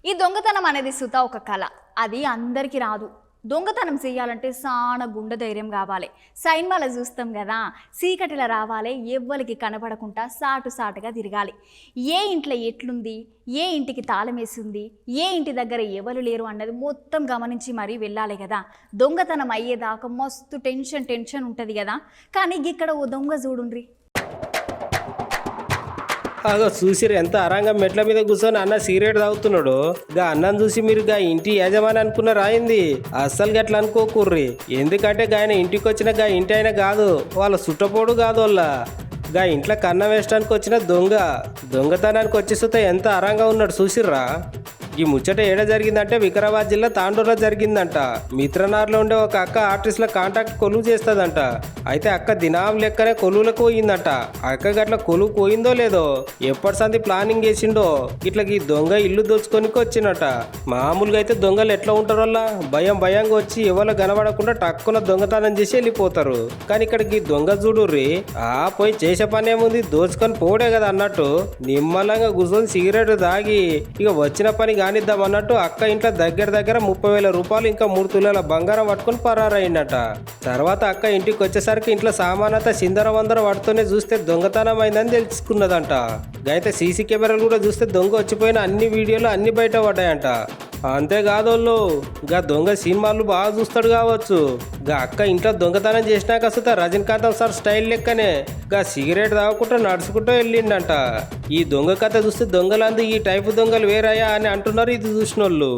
ఈ దొంగతనం అనేది సుత ఒక కళ. అది అందరికీ రాదు. దొంగతనం చేయాలంటే చాలా గుండె ధైర్యం కావాలి. సైన్మాలో చూస్తాం కదా, చీకటిలో రావాలి, ఎవ్వరికి కనబడకుండా సాటుగా తిరగాలి. ఏ ఇంట్లో ఎట్లుంది, ఏ ఇంటికి తాళం వేసింది, ఏ ఇంటి దగ్గర ఎవరు లేరు అన్నది మొత్తం గమనించి మరీ వెళ్ళాలి కదా. దొంగతనం అయ్యేదాకా మస్తు టెన్షన్ ఉంటుంది కదా. కానీ ఇక్కడ ఓ దొంగ చూడుండ్రి. అగో చూసిరు ఎంత అరంగం మెట్ల మీద కూర్చొని అన్న సిగరెట్ తాగుతున్నాడు. గా అన్నం చూసి మీరు గా ఇంటి యజమాని అనుకున్నారు అయింది. అస్సలు గట్లా అనుకోకుర్రి. ఎందుకంటే గాయన ఇంటికి వచ్చిన గా ఇంటి అయినా కాదు, వాళ్ళ చుట్టపోడు కాదు. వాళ్ళ గా ఇంట్లో కన్నం వేయడానికి వచ్చిన దొంగతనానికి వచ్చి సుత ఎంత అరంగా ఉన్నాడు చూసిర్రా. ఈ ముచ్చట ఏడ జరిగిందంటే వికారాబాద్ జిల్లా తాండూరులో జరిగిందంట. మిత్రనార్లో ఉండే ఒక అక్క ఆర్టిస్ట్ల కాంటాక్ట్ కొలువు చేస్తుందంట. అయితే అక్క దినాం లెక్కనే కొలువులకు పోయిందంట. అక్క గట్ల కొలువు పోయిందో లేదో, ఎప్పటి సంది ప్లానింగ్ చేసిండో ఇట్లా ఈ దొంగ ఇల్లు దోచుకొనికి వచ్చినట. మామూలుగా అయితే దొంగలు ఎట్లా ఉంటారు వల్ల భయంగా వచ్చి ఎవరు కనబడకుండా టక్కున దొంగతనం చేసి వెళ్ళిపోతారు. కానీ ఇక్కడికి దొంగ చూడుర్రి, పోయి చేసే పని ఏముంది, దోచుకొని పోడే కదా అన్నట్టు నిమ్మలంగా కూర్చొని సిగరెట్ తాగి ఇక వచ్చిన పని కానిద్దాం అన్నట్టు అక్క ఇంట్లో దగ్గర 30,000 రూపాయలు ఇంకా 3 తులాల బంగారం పట్టుకొని పరారైందట. తర్వాత అక్క ఇంటికి వచ్చేసరికి ఇంట్లో సామానంతా చిందర పడుతూనే చూస్తే దొంగతనం అయిందని తెలుసుకున్నదంట. అయితే సీసీ కెమెరాలు కూడా చూస్తే దొంగ వచ్చిపోయిన అన్ని వీడియోలు అన్ని బయట పడ్డాయంట. అంతేకాదోళ్ళు గా దొంగ సినిమాలు బాగా చూస్తాడు కావచ్చు. గా అక్క ఇంట్లో దొంగతనం చేసినాక అసలు రజనీకాంత్ సార్ స్టైల్ లెక్కనే గా సిగరెట్ తాగకుండా నడుచుకుంటూ వెళ్ళిండంట. ఈ దొంగ కథ చూస్తే దొంగలందు ఈ టైపు దొంగలు వేరయ్యా అని అంటున్నారు ఇది చూసిన వాళ్ళు.